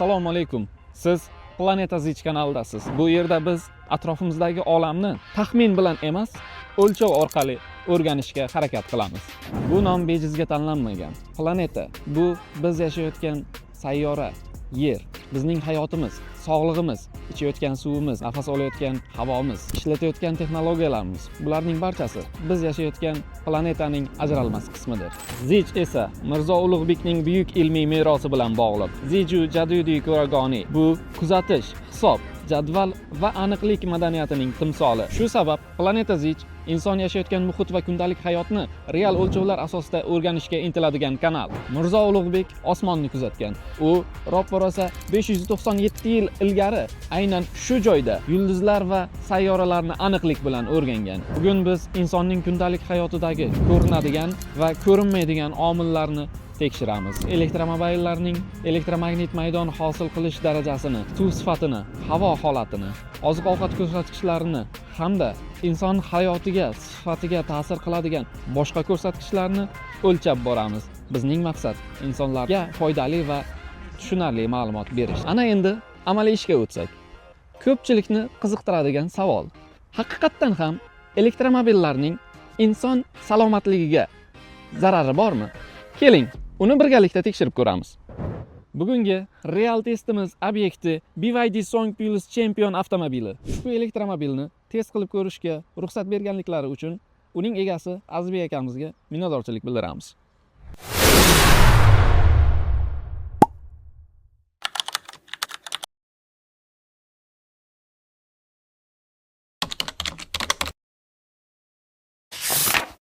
Assalomu alaykum. Siz Planeta Zich kanalidasiz. Bu yerda biz atrofimizdagi olamni taxmin bilan emas, o'lchov orqali o'rganishga harakat qilamiz. Bu nom bejizga tanlanmagan. Planeta bu biz yashayotgan sayyora, yer, bizning hayotimiz, sog'lig'imiz, ichayotgan suvimiz, nafas olayotgan havomiz, ishlatayotgan texnologiyalarimiz, bularning barchasi biz yashayotgan planetaning ajralmas qismidir. Zich esa Mirzo Ulug'bekning buyuk ilmiy merosi bilan bog'liq. Ziju Jadidi Kuragoni bu kuzatish, hisob, jadval va aniqlik madaniyatining timsoli. Shu sabab Planeta Zich inson yashayotgan muhit va kundalik hayotni real o'lchovlar asosida o'rganishga intiladigan kanal. Mirzo Ulug'bek osmonni kuzatgan. U roppa rosa 597 yil ilgari aynan shu joyda yulduzlar va sayyoralarni aniqlik bilan o'rgangan. Bugun biz insonning kundalik hayotidagi ko'rinadigan va ko'rinmaydigan omillarni tekshiramiz. Elektromobillarning elektromagnit maydon hosil qilish darajasini, suv sifatini, havo holatini, oziq-ovqat ko'rsatkichlarini hamda inson hayotiga, sifatiga ta'sir qiladigan boshqa ko'rsatkichlarni o'lchab boramiz. Bizning maqsad insonlarga foydali va tushunarli ma'lumot berish. Ana endi amaliy ishga o'tsak. Ko'pchilikni qiziqtiradigan savol. Haqiqatdan ham elektromobillarning inson salomatligiga zarari bormi? Keling, uni birgalikda tekshirib ko'ramiz. Bugungi real testimiz obyekti BYD Song Plus Champion avtomobili. Ushbu elektromobilni test qilib ko'rishga ruxsat berganliklari uchun uning egasi Azizbek akamizga minnatdorchilik bildiramiz.